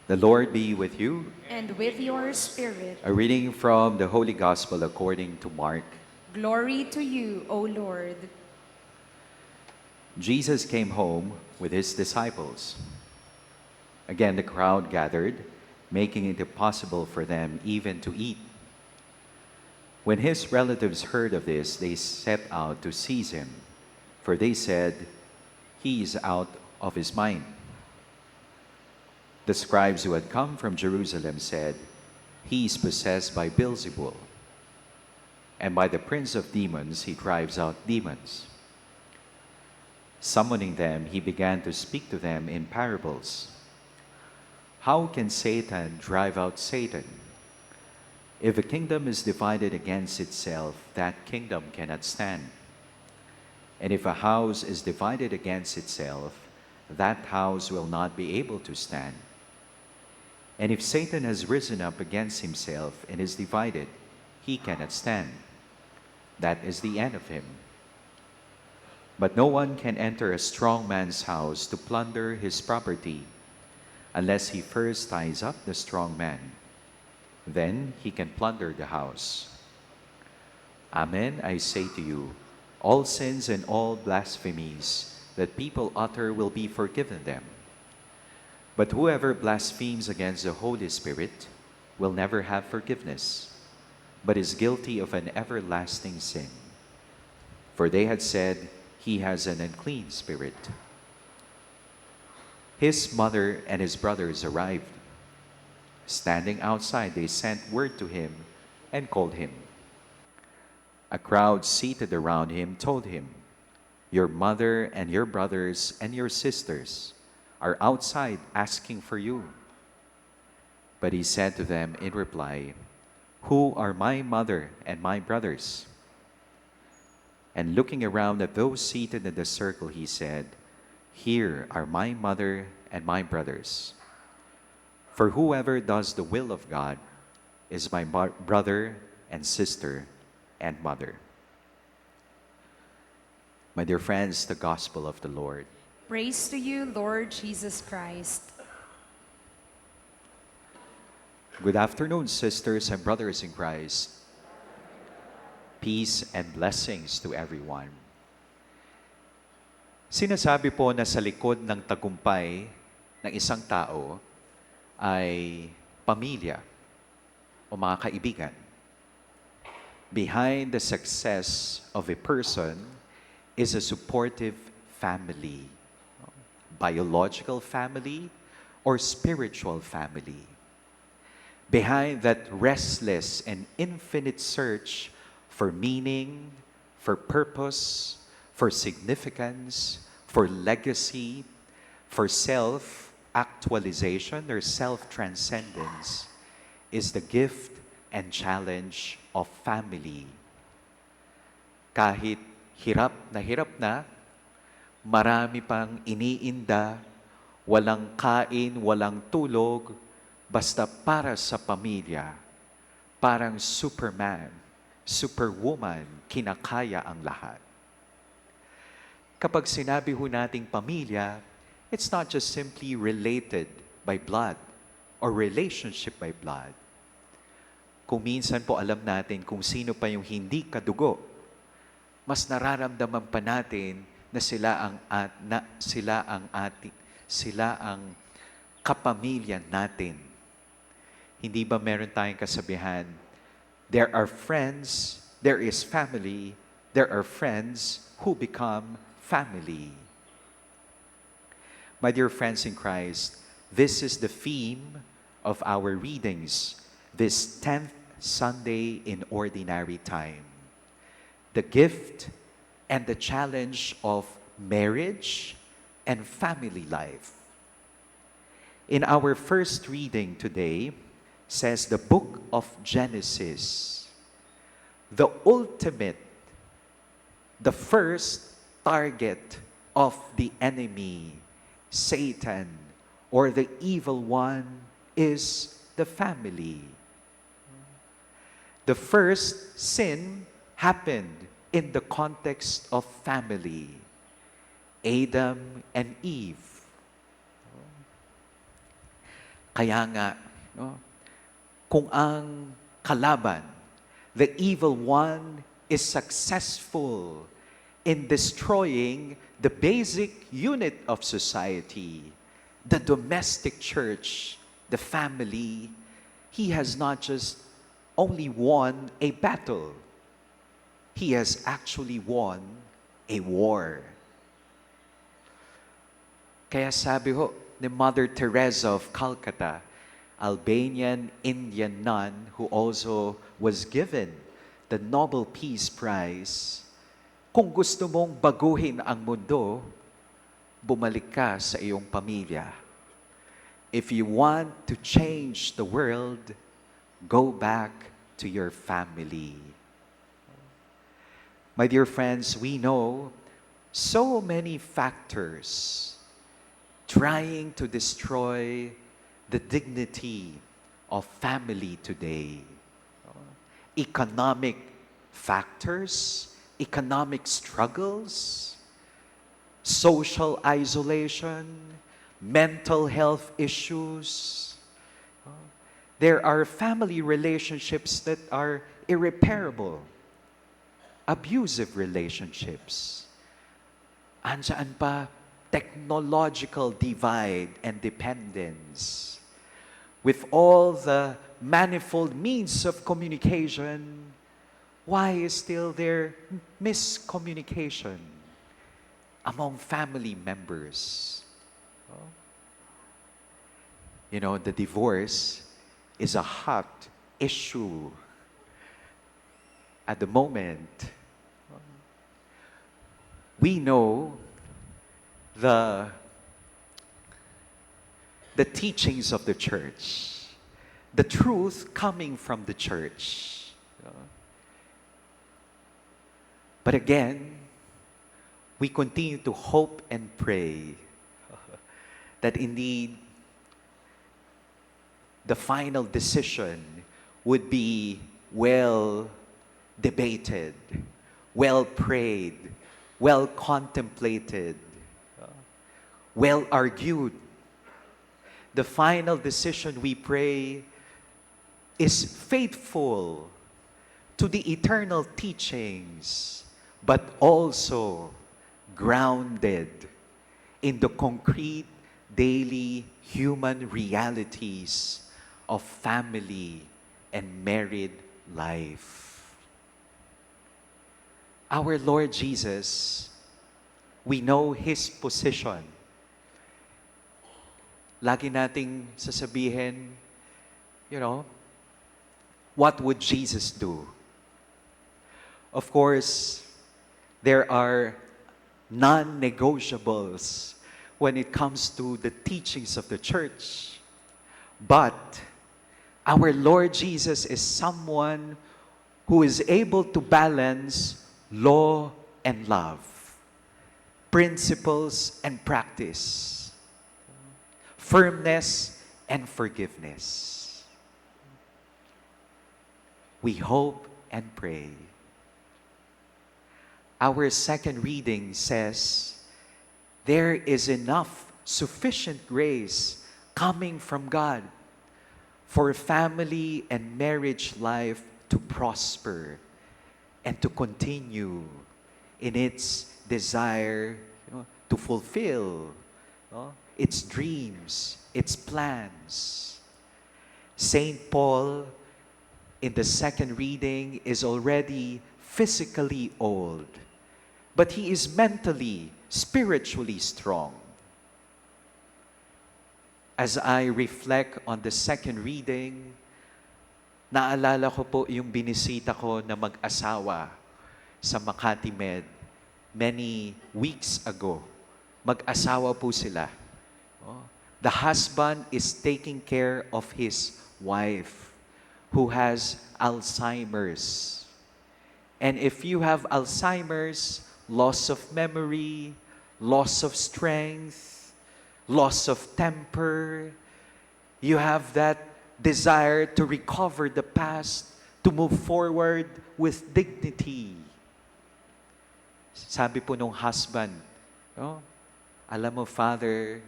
The Lord be with you. And with your spirit. A reading from the Holy Gospel according to Mark. Glory to you, O Lord. Jesus came home with his disciples. Again, the crowd gathered, making it impossible for them even to eat. When his relatives heard of this, they set out to seize him, for they said, "He is out of his mind." The scribes who had come from Jerusalem said, "He is possessed by Beelzebul, and by the prince of demons he drives out demons." Summoning them, he began to speak to them in parables. "How can Satan drive out Satan? If a kingdom is divided against itself, that kingdom cannot stand. And if a house is divided against itself, that house will not be able to stand. And if Satan has risen up against himself and is divided, he cannot stand. That is the end of him. But no one can enter a strong man's house to plunder his property unless he first ties up the strong man. Then he can plunder the house. Amen, I say to you, all sins and all blasphemies that people utter will be forgiven them. But whoever blasphemes against the Holy Spirit will never have forgiveness, but is guilty of an everlasting sin. For they had said, he has an unclean spirit. His mother and his brothers arrived. Standing outside, they sent word to him and called him. A crowd seated around him told him, "Your mother and your brothers and your sisters are outside asking for you." But he said to them in reply, "Who are my mother and my brothers?" And looking around at those seated in the circle, he said, "Here are my mother and my brothers. For whoever does the will of God is my brother and sister and mother." My dear friends, the gospel of the Lord. Praise to you, Lord Jesus Christ. Good afternoon, sisters and brothers in Christ. Peace and blessings to everyone. Sinasabi po na sa likod ng tagumpay ng isang tao ay pamilya o mga kaibigan. Behind the success of a person is a supportive family, biological family or spiritual family. Behind that restless and infinite search for meaning, for purpose, for significance, for legacy, for self-actualization or self-transcendence is the gift and challenge of family. Kahit hirap na, marami pang iniinda, walang kain, walang tulog, basta para sa pamilya, parang Superman, Superwoman, kinakaya ang lahat. Kapag sinabi ho nating pamilya, it's not just simply related by blood or relationship by blood. Kung minsan po alam natin kung sino pa yung hindi kadugo, mas nararamdaman pa natin na sila ang kapamilya natin. Hindi ba meron tayong kasabihan, there are friends, there is family, there are friends who become family. My dear friends in Christ, this is the theme of our readings this 10th Sunday in Ordinary Time. The gift and the challenge of marriage and family life. In our first reading today, says the book of Genesis, the ultimate, the first target of the enemy, Satan, or the evil one, is the family. The first sin happened in the context of family. Adam and Eve. Kaya nga, no, kung ang kalaban, the evil one, is successful in destroying the basic unit of society, the domestic church, the family, he has not just only won a battle, he has actually won a war. Kaya sabi ho ni Mother Teresa of Calcutta, Albanian Indian nun who also was given the Nobel Peace Prize, kung gusto mong baguhin ang mundo, bumalik ka sa iyong pamilya. If you want to change the world, go back to your family. My dear friends, we know so many factors trying to destroy the dignity of family today. Economic factors, economic struggles, social isolation, mental health issues. There are family relationships that are irreparable, abusive relationships. Andiyan pa, technological divide and dependence. With all the manifold means of communication, why is still there miscommunication among family members? You know, the divorce is a hot issue at the moment. We know the teachings of the church, the truth coming from the church. But again, we continue to hope and pray that indeed the final decision would be well debated, well prayed, well contemplated, well argued. The final decision, we pray, is faithful to the eternal teachings, but also grounded in the concrete daily human realities of family and married life. Our Lord Jesus, we know His position. Lagi nating sasabihin, you know, what would Jesus do? Of course, there are non-negotiables when it comes to the teachings of the church. But our Lord Jesus is someone who is able to balance law and love, principles and practice, firmness and forgiveness. We hope and pray. Our second reading says, there is enough, sufficient grace coming from God for family and marriage life to prosper and to continue in its desire, to fulfill its dreams, its plans. Saint Paul, in the second reading, is already physically old, but he is mentally, spiritually strong. As I reflect on the second reading, naalala ko po yung binisita ko na mag-asawa sa Makati Med many weeks ago. Mag-asawa po sila. The husband is taking care of his wife who has Alzheimer's. And if you have Alzheimer's, loss of memory, loss of strength, loss of temper, you have that desire to recover the past, to move forward with dignity. Sabi po nung husband, alam mo, Father,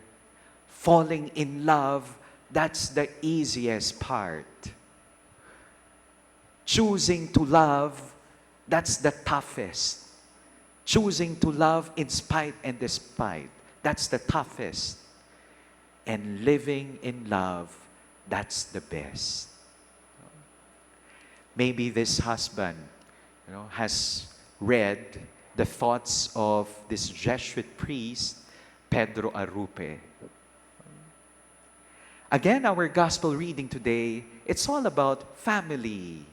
falling in love that's the easiest part. Choosing to love, that's the toughest. Choosing to love in spite and despite, that's the toughest. And living in love, that's the best. Maybe this husband, has read the thoughts of this Jesuit priest, Pedro Arrupe. Again, our gospel reading today, it's all about family.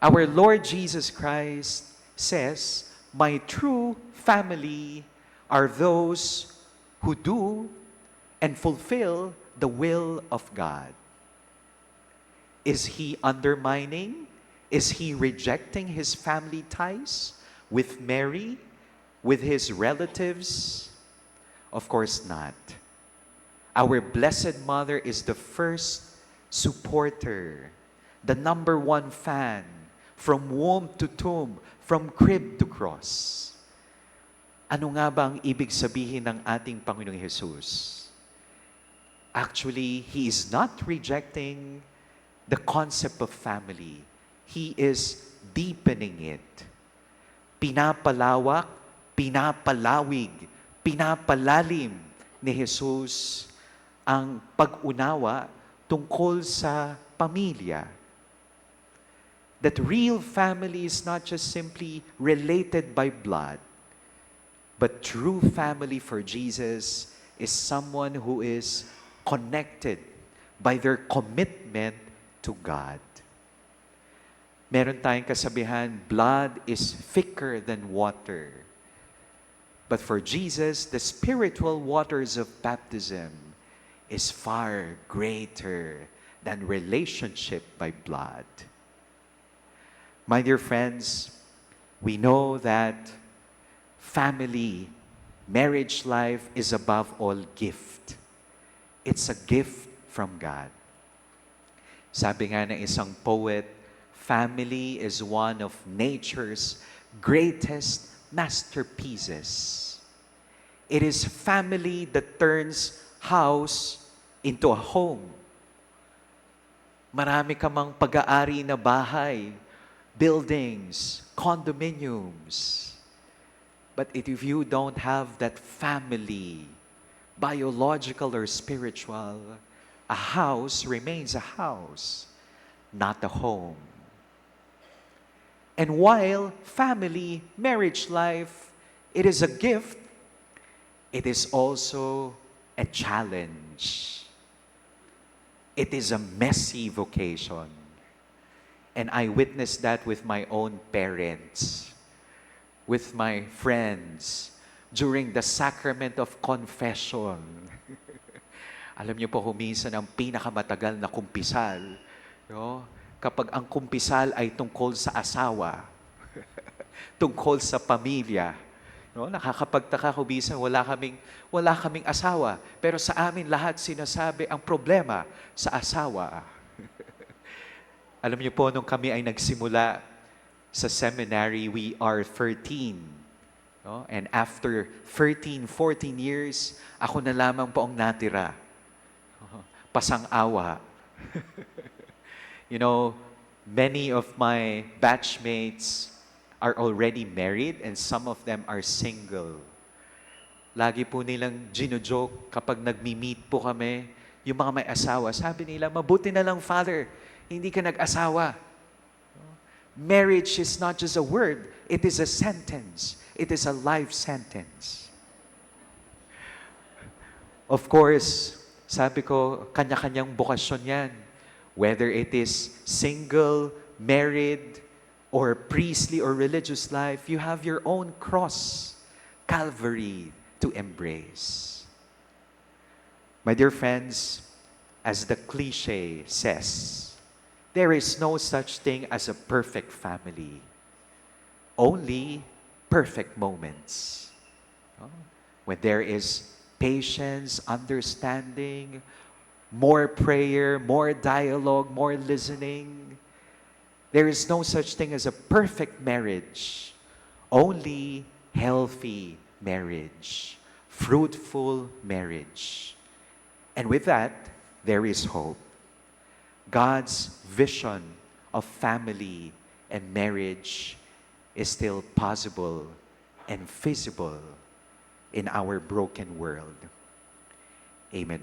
Our Lord Jesus Christ says, "My true family are those who do and fulfill the will of God." Is he undermining? Is he rejecting his family ties with Mary, with his relatives? Of course not. Our Blessed Mother is the first supporter, the number one fan, from womb to tomb, from crib to cross. Ano nga ba ang ibig sabihin ng ating Panginoong Hesus? Actually, He is not rejecting the concept of family. He is deepening it. Pinapalawak, pinapalawig, pinapalalim ni Jesus ang pag-unawa tungkol sa pamilya. That real family is not just simply related by blood, but true family for Jesus is someone who is connected by their commitment to God. Meron tayong kasabihan, blood is thicker than water. But for Jesus, the spiritual waters of baptism is far greater than relationship by blood. My dear friends, we know that family, marriage life is above all gift. It's a gift from God. Sabi nga ng isang poet, family is one of nature's greatest masterpieces. It is family that turns house into a home. Marami ka mang pag-aari na bahay, buildings, condominiums. But if you don't have that family, biological or spiritual, a house remains a house, not a home. And while family, marriage life, it is a gift, it is also a challenge. It is a messy vocation. And I witnessed that with my own parents, with my friends, during the sacrament of confession. Alam niyo po kung minsan ang pinakamatagal na kumpisal, kapag ang kumpisal ay tungkol sa asawa, tungkol sa pamilya. Nakakapagtaka ko minsan, wala kaming asawa, pero sa amin lahat sinasabi ang problema sa asawa. Alam niyo po, nung kami ay nagsimula sa seminary, we are 13. And after 13, 14 years, ako na lamang po ang natira. Pasang-awa. Many of my batchmates are already married and some of them are single. Lagi po nilang gino-joke kapag nagmi-meet po kami, yung mga may asawa, sabi nila, mabuti na lang, Father, hindi ka nag-asawa. Marriage is not just a word, it is a sentence. It is a life sentence. Of course, sabi ko, kanya-kanyang bokasyon yan. Whether it is single, married, or priestly or religious life, you have your own cross, Calvary, to embrace. My dear friends, as the cliche says, there is no such thing as a perfect family. Only perfect moments. When there is patience, understanding, more prayer, more dialogue, more listening. There is no such thing as a perfect marriage. Only healthy marriage. Fruitful marriage. And with that, there is hope. God's vision of family and marriage is still possible and feasible in our broken world. Amen.